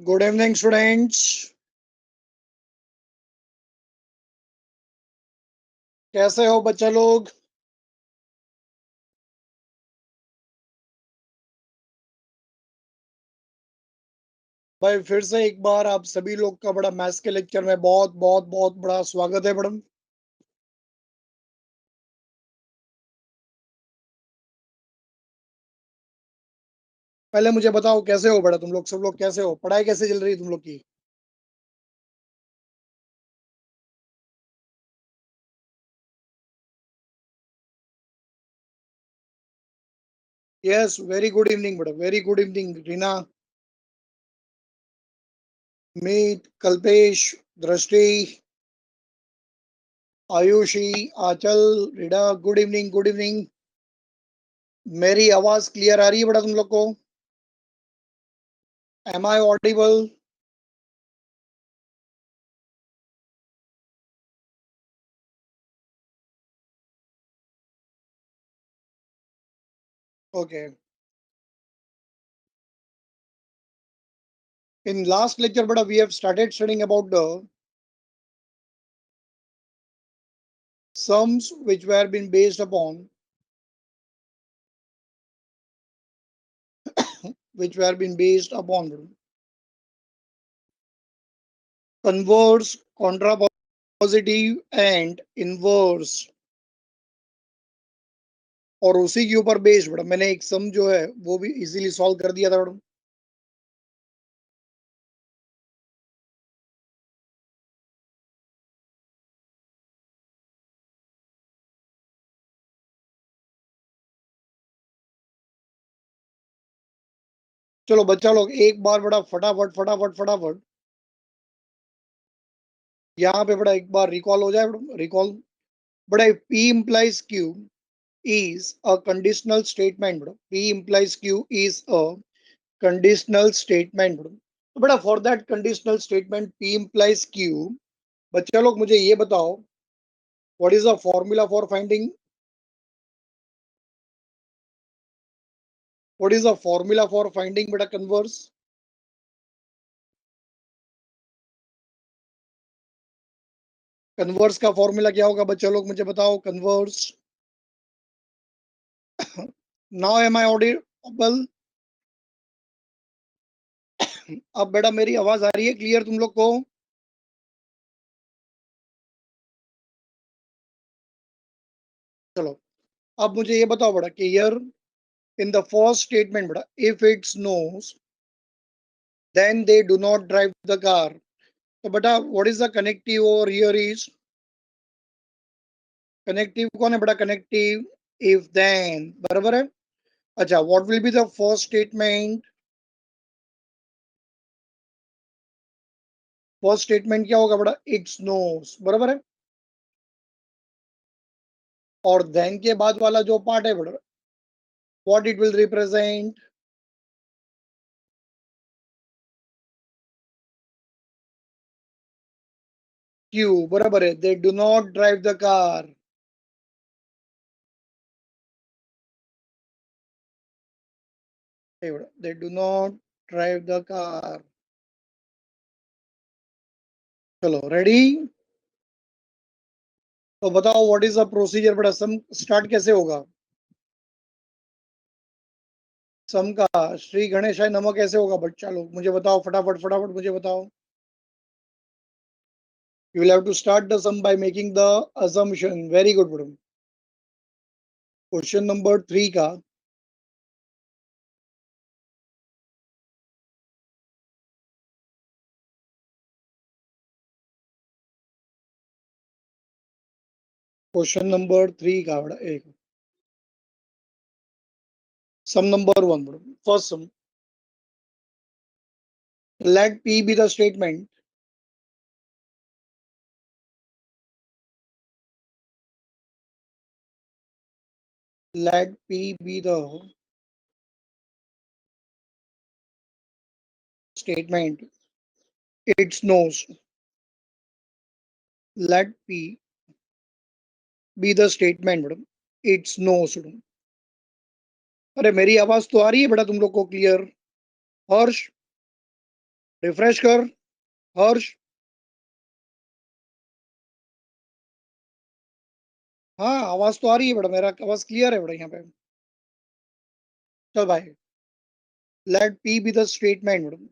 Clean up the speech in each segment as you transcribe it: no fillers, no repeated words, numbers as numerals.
Good evening students. कैसे हो बच्चा लोग? भाई फिर से एक बार आप सभी लोग का बड़ा मैथ्स के लेक्चर में बहुत बहुत बहुत बड़ा स्वागत है मैडम। पहले मुझे बताओ कैसे हो बड़ा, तुम लोग सब लोग कैसे हो? पढ़ाई कैसे चल रही है तुम लोग की? Yes, very good evening madam, very good evening Reena, Meet, Kalpesh, Drishti, Ayushi, Anchal, Reena, good evening good evening. मेरी आवाज क्लियर आ रही है बड़ा तुम लोग को? Am I audible? Okay. In last lecture, but we have started studying about the sums which were been based upon converse, contrapositive and inverse, और उसी के ऊपर बेस्ड मैडम मैंने एक सम जो है वो भी इजीली सॉल्व कर दिया था मैडम। चलो बच्चा लोग एक बार बड़ा फटाफट फटाफट फटाफट यहाँ पे बड़ा एक बार रिकॉल हो जाए मैडम, रिकॉल। बड़ा P implies Q is a conditional statement madam, P implies Q is a conditional statement madam. तो बड़ा for that conditional statement P implies Q, बच्चा लोग मुझे ये बताओ what is the formula for finding, what is the formula for finding बेटा converse? Converse का फॉर्मूला क्या होगा बच्चा लोग मुझे बताओ, converse. Now am I audible? अब बेटा मेरी आवाज आ रही है क्लियर तुम लोग को? चलो अब मुझे ये बताओ बेटा कि here in the first statement बेटा if it's snows then they do not drive the car, तो बेटा व्हाट इज द कनेक्टिव और हियर इज कनेक्टिव कौन है बेटा? कनेक्टिव इफ देन, बराबर है। अच्छा, what will be the first statement? First statement क्या होगा बेटा? इट्स नोस, बराबर है। और देन के बाद वाला जो पार्ट है बेटा, what it will represent? Q, बराबर है। दे do not drive the car, they do not drive the car. चलो रेडी? तो बताओ व्हाट इज द प्रोसीजर बेटा, सम स्टार्ट कैसे होगा? सम का श्री गणेशाय नमः कैसे होगा बच्चा लोग मुझे बताओ, फटाफट फटाफट मुझे बताओ। You will have to start the sum by making the assumption. Very good, madam. Question number 3 का क्वेश्चन नंबर 3 का बड़ा एक सम number 1 madam. First sum. Let P be the statement. Let P be the statement. It's knows. Let P be the statement, madam. It's knows. madam. अरे मेरी आवाज तो आ रही है बेटा तुम लोग को क्लियर? हर्ष, रिफ्रेश कर हर्ष। हाँ आवाज तो आ रही है बेटा, मेरा आवाज क्लियर है बेटा यहाँ पे। चल भाई, let P be the statement बेटा।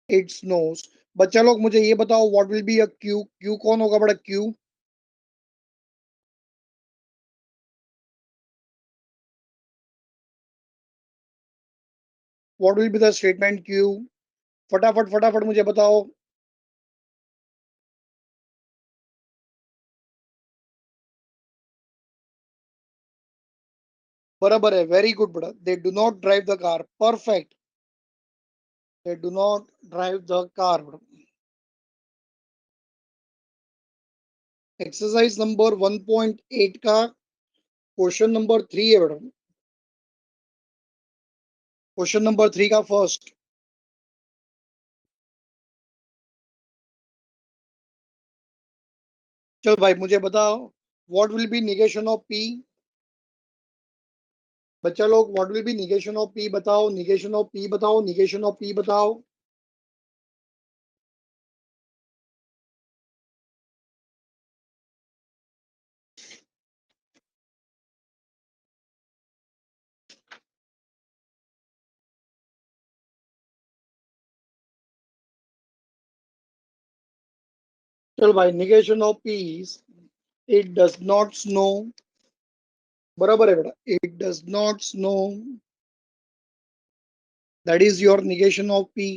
It's snows. बच्चा लोग मुझे ये बताओ, what will be a Q? Q कौन होगा बेटा? Q, what will be the statement Q? फटाफट फटाफट मुझे बताओ। बराबर है, वेरी गुड बेटा। They do not drive the car, perfect. They do not drive the car बेटा। एक्सरसाइज नंबर 1.8 का क्वेश्चन नंबर 3 है बेटा। क्वेश्चन नंबर 3 का फर्स्ट। चल भाई मुझे बताओ, what will B negation of P? बच्चा लोग, what will B negation of P बताओ, निगेशन ऑफ पी बताओ, निगेशन ऑफ पी बताओ। चल भाई, negation of P is it does not snow. बराबर है बेटा, it does not snow, that is your negation of P.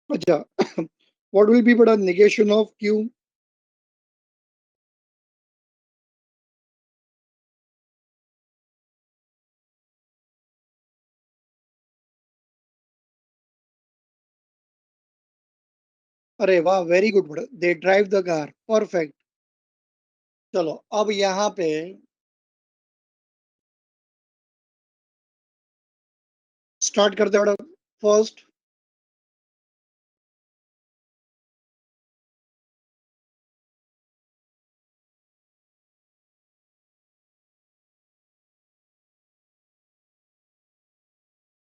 अच्छा व्हाट विल बी बेटा निगेशन ऑफ क्यू? अरे वाह, वेरी गुड बेटा, दे ड्राइव द कार, परफेक्ट। चलो अब यहाँ पे स्टार्ट करते हैं बेटा। फर्स्ट,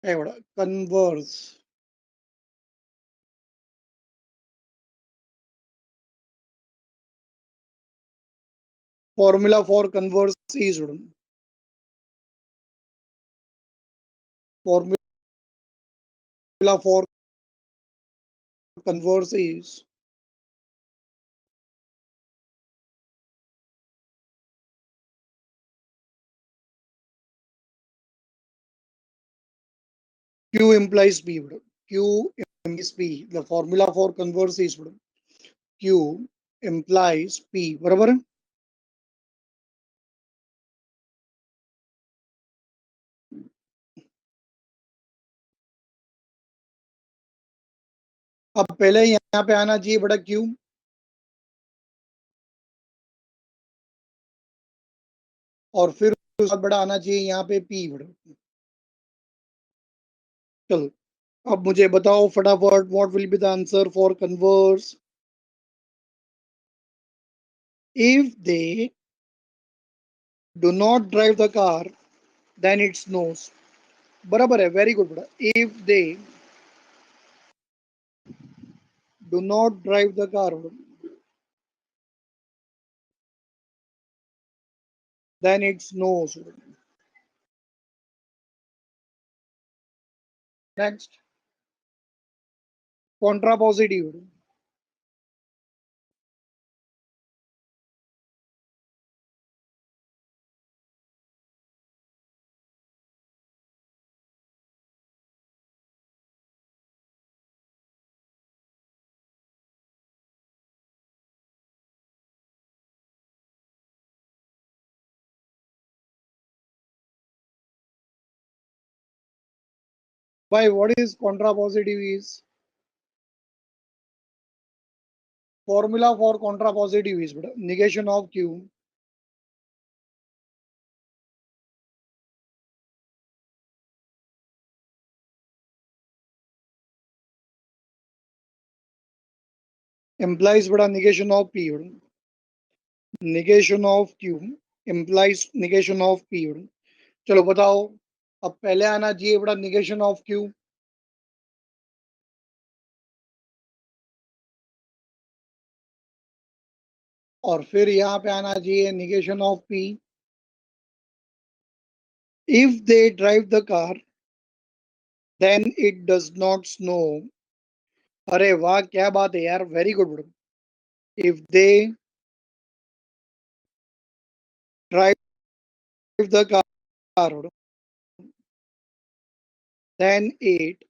है बेटा converse. Formula for converse is बेटा, formula for converse is Q implies P बेटा, Q implies P, the formula for converse is बेटा Q implies P, बराबर है। अब पहले यहाँ पे आना चाहिए बेटा Q, और फिर उसके बाद बेटा आना चाहिए यहाँ पे P बेटा। चलो अब मुझे बताओ फटाफट, what will be the answer for converse if they do not drive the car, then it नोस। बराबर है, वेरी गुड बेटा। If they do not drive the car, then it next, contrapositive. Why? What is contrapositive is? Formula for contrapositive is negation of Q implies negation of P. Negation of Q implies negation of P. चलो बताओ, अब पहले आना चाहिए बड़ा negation of Q, और फिर यहाँ पे आना चाहिए negation of P. If they drive the car then it does not snow. अरे वाह, क्या बात है यार, वेरी गुड बड़ो। If they drive the car then it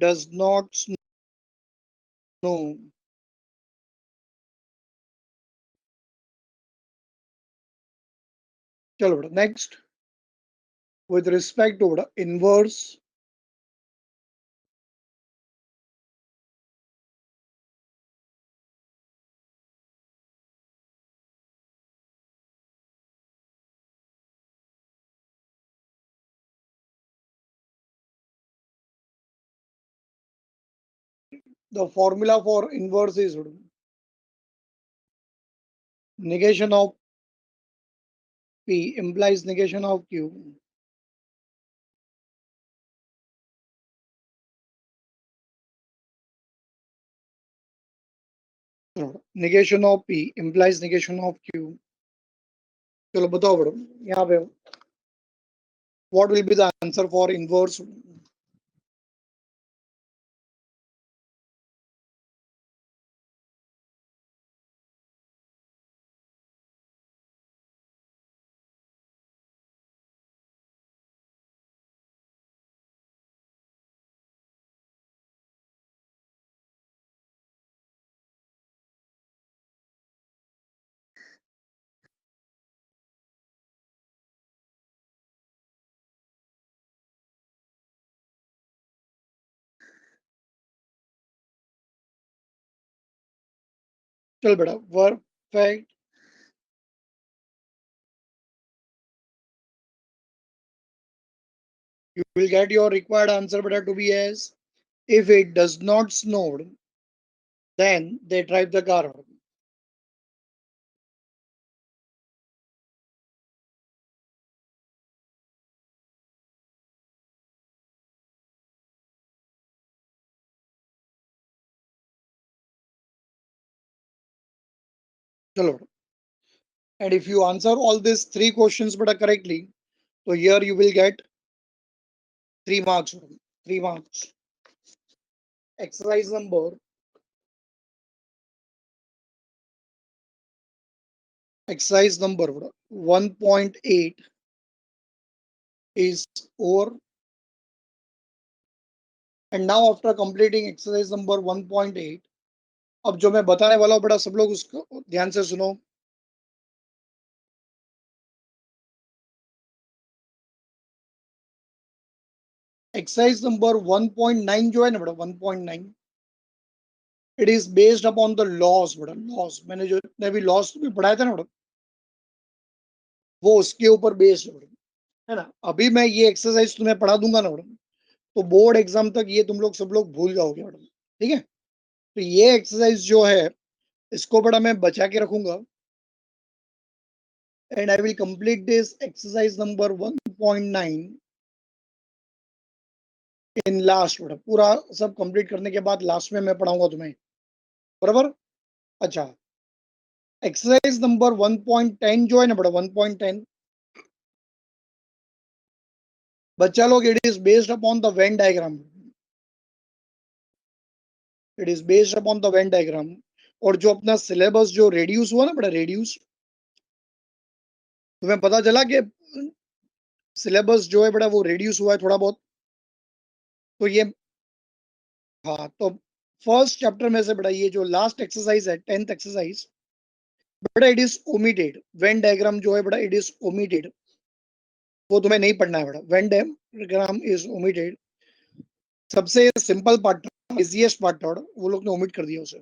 does not snow. चलो बेटा next, with respect to the inverse, the formula for inverse is negation of P implies negation of Q. No, negation of P implies negation of Q. चलो बताओ बड़ो, यहाँ पे what will be the answer for inverse? चल बेटा, perfect. You will get your required answer better to be as, if it does not snow, then they drive the car. चलो, and if you answer all these three questions better correctly, so here you will get 3 marks. 3 marks. Exercise number exercise number 1.8 is over, and now after completing exercise number 1.8, अब जो मैं बताने वाला हूँ बेटा सब लोग उसको ध्यान से सुनो। एक्सरसाइज नंबर 1.9 जो है ना बेटा 1.9, it is based upon the loss बेटा, लॉस मैंने जो इतने भी लॉस भी पढ़ाया था ना बेटा, वो उसके ऊपर बेस्ड है बेटा, है ना। अभी मैं ये एक्सरसाइज तुम्हें पढ़ा दूंगा ना बेटा, तो बोर्ड एग्जाम तक ये तुम लोग सब लोग भूल जाओगे बेटा, ठीक है। तो ये एक्सरसाइज जो है इसको बड़ा मैं बचा के रखूंगा, and I will complete this exercise number 1.9 in last बेटा, पूरा सब कंप्लीट करने के बाद लास्ट में मैं पढ़ाऊंगा तुम्हें, बराबर। अच्छा, एक्सरसाइज नंबर 1.10 जो है ना बेटा 1.10, बच्चा लोग, it is based upon the Venn diagram, it is based upon the Venn diagram. और जो अपना सिलेबस जो रेड्यूस हुआ ना बेटा, रेड्यूस, तुम्हें पता चला कि सिलेबस जो है बेटा वो रेड्यूस हुआ है थोड़ा बहुत, तो ये, हाँ, तो फर्स्ट चैप्टर में से बेटा ये जो लास्ट एक्सरसाइज है 10th एक्सरसाइज, बेटा it is omitted, Venn diagram जो है बेटा इट इज ओमिटेड, वो तुम्हें नहीं पढ़ना है बेटा, वेन डायग्राम इज ओमिटेड। सबसे सिंपल पार्ट, इजीएस्ट पार्ट था, वो लोग ने ओमिट कर दिया उसे।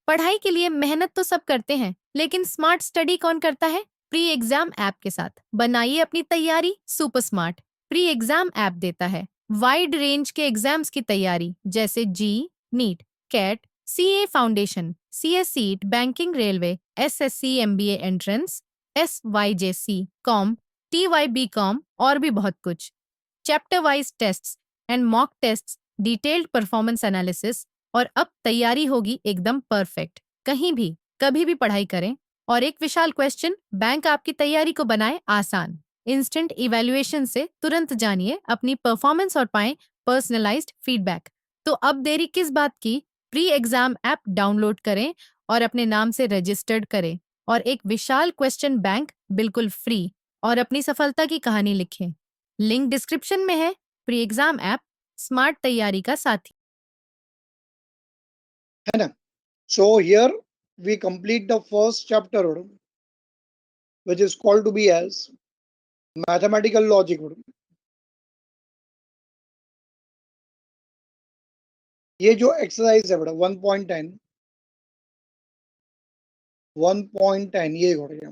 पढ़ाई के लिए मेहनत तो सब करते हैं, लेकिन स्मार्ट स्टडी कौन करता है? प्री एग्जाम ऐप के साथ बनाइए अपनी तैयारी super smart. Pre exam app देता है वाइड रेंज के एग्जाम्स की तैयारी, जैसे JEE, NEET, CAT, CA foundation, CS सीट, banking, railway, SSC, MBA entrance, SYJC, com, TYB com और भी बहुत कुछ। Chapter wise tests and mock tests, detailed performance analysis और अब तैयारी होगी एकदम परफेक्ट। कहीं भी कभी भी पढ़ाई करें और एक विशाल क्वेश्चन बैंक आपकी तैयारी को बनाए आसान। इंस्टेंट इवैल्यूएशन से तुरंत जानिए अपनी परफॉर्मेंस और पाएं पर्सनलाइज्ड फीडबैक। तो अब देरी किस बात की? प्री एग्जाम ऐप डाउनलोड करें और अपने नाम से रजिस्टर्ड करें और एक विशाल क्वेश्चन बैंक बिल्कुल फ्री और अपनी सफलता की कहानी लिखें। लिंक डिस्क्रिप्शन में है। प्री एग्जाम ऐप स्मार्ट तैयारी का साथी। है ना? So here we complete the first chapter, which is called to be as mathematical logic. ये जो एक्सरसाइज है बेटा 1.10 ये हो रही है।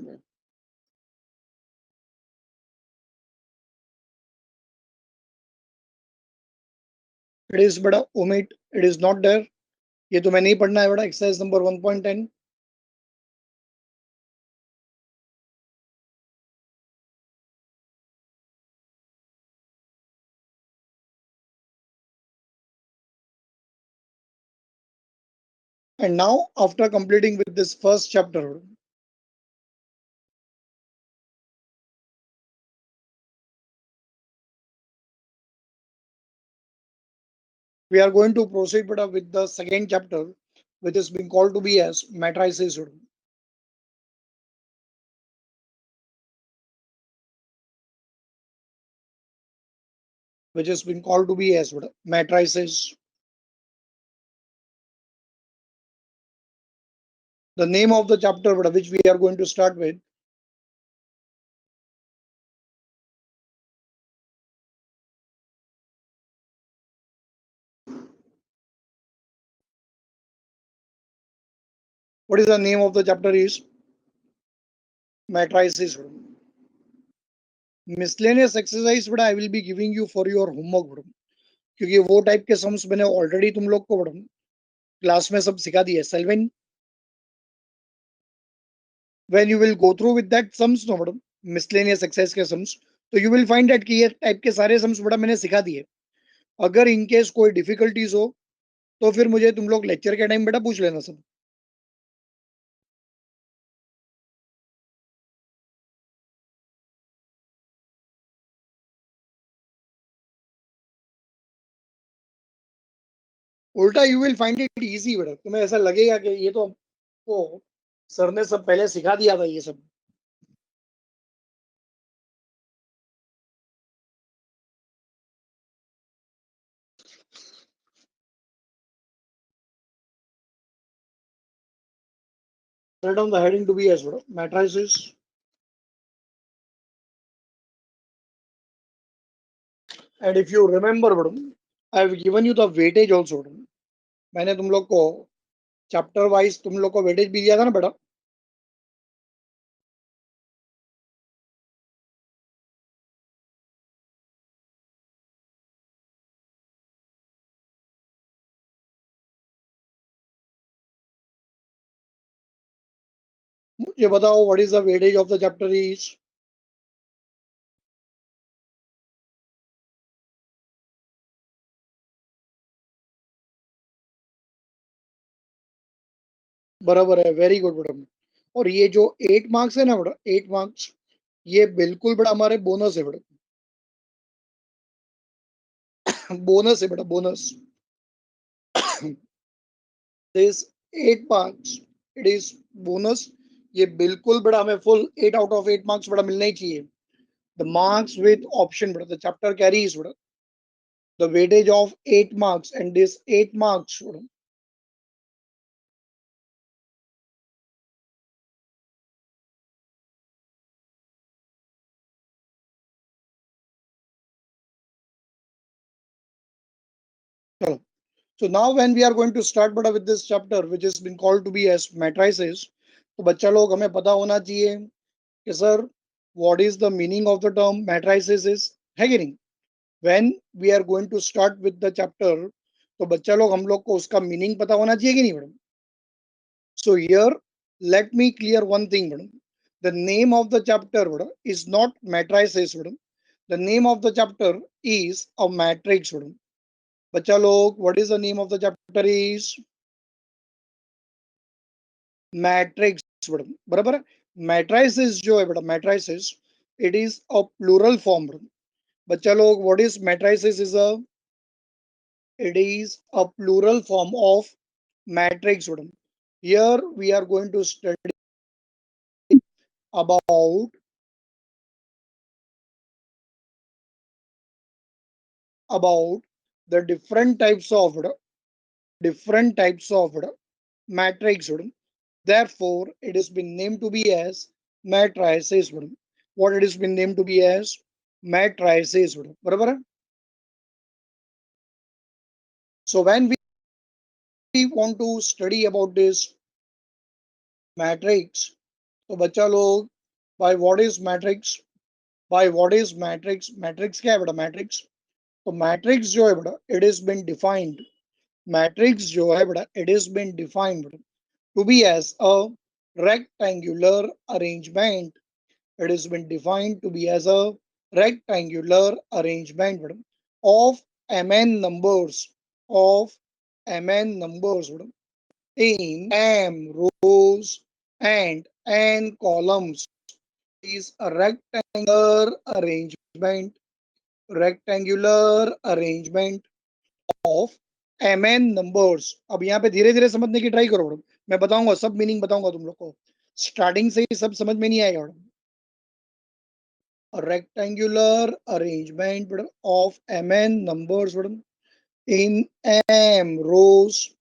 इट इज बेटा omit, it is not there. ये तो मैं नहीं पढ़ना है बेटा, exercise number 1.10। And now, after completing with this first chapter, we are going to proceed with the second chapter, which is being called to be as matrices. Which is being called to be as matrices. The name of the chapter which we are going to start with. What is the name of the chapter is matrices. Miscellaneous exercise I will be giving you for your homework, क्योंकि वो type के sums मैंने already तुम लोग को class में सब सिखा दिए। Selvin, when you will go through with that sums no madam, miscellaneous exercise के sums, तो you will find that कि ये टाइप के सारे सम्स मैंने सिखा दिए। अगर इन केस कोई डिफिकल्टीज हो तो फिर मुझे तुम लोग लेक्चर के टाइम बेटा पूछ लेना सब। उल्टा you will find it easy बेटा, तुम्हें ऐसा लगेगा कि ये तो आपको सर ने सब पहले सिखा दिया था ये सब। Write down the heading to be as matrices. And if you remember, I have given you the weightage also. मैंने तुम लोग को चैप्टर वाइज तुम लोग को वेटेज भी दिया था ना बेटा। मुझे बताओ what is the weightage of the chapter is. बराबर है, वेरी गुड बेटा। और ये जो 8 मार्क्स है ना बेटा, 8 मार्क्स, ये बिल्कुल बेटा हमारे बोनस है बेटा। बोनस है बेटा, bonus. This 8 marks, it is bonus. ये बिल्कुल बेटा हमें फुल 8 आउट ऑफ 8 मार्क्स बेटा मिलना ही चाहिए। द मार्क्स विद ऑप्शन बेटा, द चैप्टर कैरीज बेटा the weightage of 8 marks, and this 8 marks बेटा। चलो, so now when we are going to start बेटा with this chapter which has been called to be as matrices, तो बच्चा लोग हमें पता होना चाहिए कि sir what is the meaning of the term matrices is, है कि नहीं? When we are going to start with the chapter, तो बच्चा लोग हम लोग को उसका मीनिंग पता होना चाहिए कि नहीं madam? So here let me clear one thing madam, The name of the chapter is not matrices. The name of the chapter is a matrix. बच्चा लोग, what is the name of the chapter is matrix. बराबर है. Matrices जो है बेटा, matrices, it is a plural form. बच्चा लोग, what is matrices is a, it is a plural form of matrix. Here we are going to study about the different types of matrix. Therefore, it has been named to be as matrices. What it has been named to be as matrices. बराबर है. So when we want to study about this matrix, तो बच्चा लोग, by what is matrix? By what is matrix? Matrix क्या है बेटा? Matrix. तो matrix जो है बेटा, it has been defined. Matrix जो है बेटा, it has been defined to be as a rectangular arrangement. It has been defined to be as a rectangular arrangement of mn numbers in m rows and n columns. Is a rectangular arrangement of mn numbers. अब यहाँ पे धीरे धीरे समझने की try करो. मैं बताऊंगा, सब मीनिंग बताऊंगा तुम लोग को. स्टार्टिंग से ही सब समझ में नहीं आएगा. A rectangular arrangement of mn numbers in m rows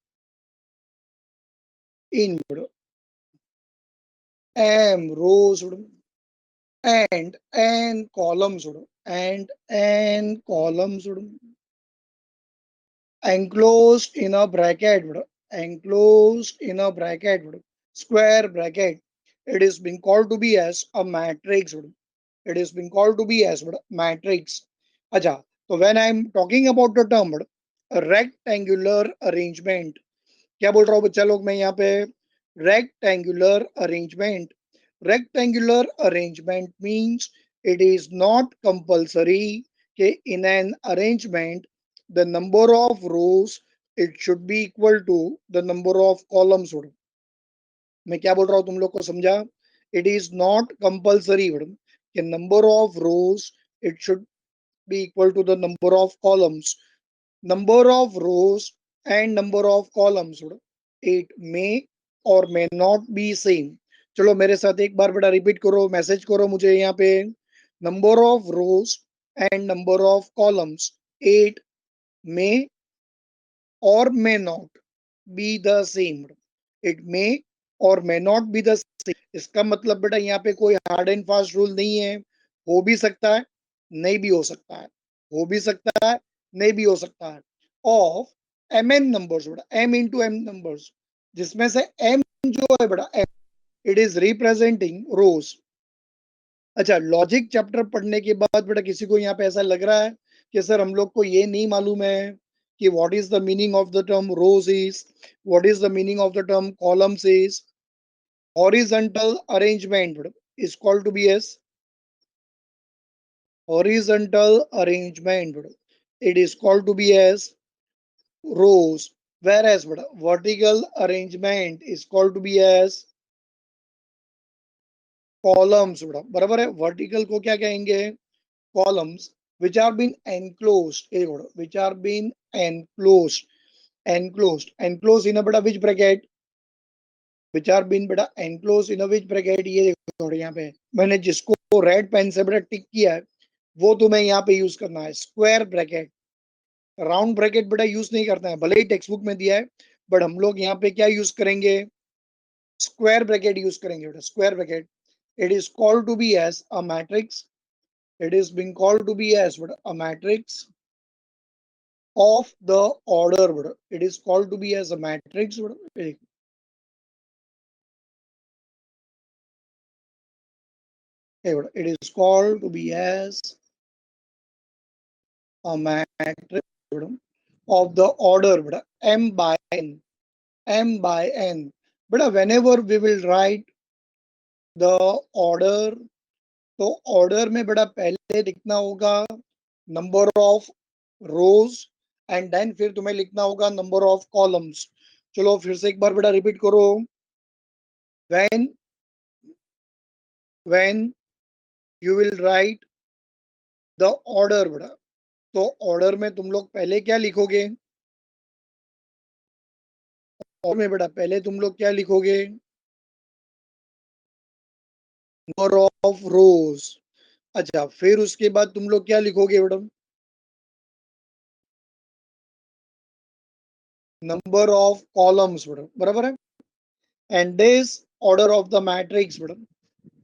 in m rows and n columns enclosed in a bracket square bracket. It is being called to be as a matrix. It is being called to be as matrix. अच्छा, so when I am talking about the term rectangular arrangement, क्या बोल रहा हूँ बच्चा लोग मैं यहाँ पे? rectangular arrangement means it is not compulsory कि in an arrangement the number of rows it should be equal to the number of columns. मैं क्या बोल रहा हूँ तुम लोग को समझा? It is not compulsory कि number of rows it should be equal to the number of columns. Number of rows and number of columns it may or may not be same. चलो मेरे साथ एक बार बेटा रिपीट करो, message करो मुझे यहाँ पे. Number of rows and number of columns it may or may not be the same. It may or may not be the same. इसका मतलब बेटा यहाँ पे कोई हार्ड एंड फास्ट रूल नहीं है. हो भी सकता है, नहीं भी हो सकता है. हो भी सकता है, नहीं भी हो सकता है. ऑफ एम एन नंबर्स बेटा, एम इंटू एम नंबर्स, जिसमें से एम जो है बेटा, इट इज रिप्रेजेंटिंग रोज. अच्छा, लॉजिक चैप्टर पढ़ने के बाद बेटा किसी को यहाँ पे ऐसा लग रहा है कि सर हम लोग को ये नहीं मालूम है कि what is the meaning of the term rows is, what is the meaning of the term columns is. horizontal arrangement is called to be as horizontal arrangement. It is called to be as rows, whereas vertical arrangement is called to be as columns. बराबर है. vertical को क्या कहेंगे? columns which are been enclosed, which are been enclosed in a beta which bracket, which are been beta enclosed in a which bracket. ये देखो यहाँ पे मैंने जिसको रेड पेन से बेटा टिक किया है वो तुम्हें यहाँ पे यूज करना है. स्क्वायर ब्रैकेट, राउंड ब्रैकेट बेटा यूज नहीं करता है, भले ही टेक्स्ट बुक में दिया है, बट हम लोग यहाँ पे क्या यूज करेंगे? स्क्वायर ब्रैकेट यूज करेंगे बेटा. Square bracket. It is called to be as a matrix. It is being called to be as a matrix of the order. It is called to be as a matrix. It is called to be as a matrix of the order m by n. M by n. But whenever we will write the order, तो order में बेटा पहले लिखना होगा number of rows and then फिर तुम्हें लिखना होगा नंबर ऑफ कॉलम्स। चलो फिर से एक बार बेटा रिपीट करो। When when you will write the order बेटा, तो ऑर्डर में तुम लोग पहले क्या लिखोगे? और में बेटा पहले तुम लोग क्या लिखोगे? नंबर ऑफ रोज। अच्छा, फिर उसके बाद तुम लोग क्या लिखोगे बेटा? नंबर ऑफ कॉलम्स बेटा, बराबर है। And this order of the matrix बेटा,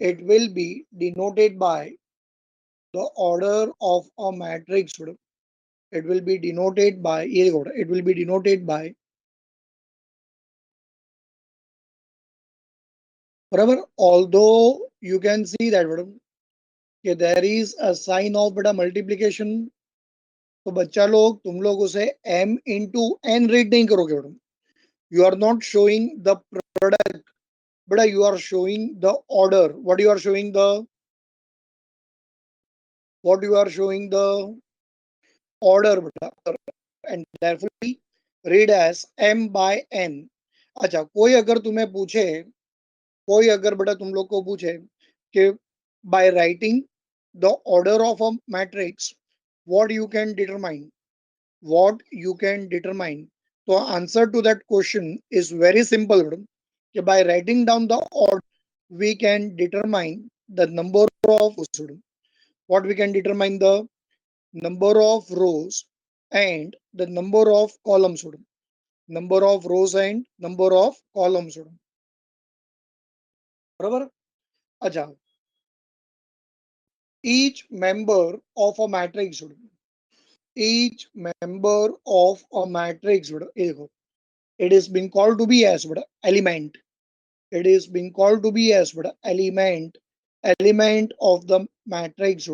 it will be denoted by the order of a matrix बेटा। it will be denoted by, ये देखो बेटा, it will be denoted by, बराबर। although you can see that बेटा कि there is a sign of बेटा multiplication, तो बच्चा लोग तुम लोग उसे m into n रीड नहीं करोगे बेटा। you are not showing the product बेटा, you are showing the order। what you are showing the, what you are showing the order बेटा, and therefore read as m by n। अच्छा, कोई अगर तुम्हें पूछे, कोई अगर बेटा तुम लोग को पूछे कि by writing the order of a matrix what you can determine, what you can determine, तो answer to that question is very simple बेटा, कि by writing down the order we can determine the number of rows, what we can determine the number of rows and the number of columns, number of rows and number of columns, बराबर। अच्छा, each member of a matrix, each member of a matrix, ये देखो, it is being called to be as element, it is being called to be as element, element of the matrix,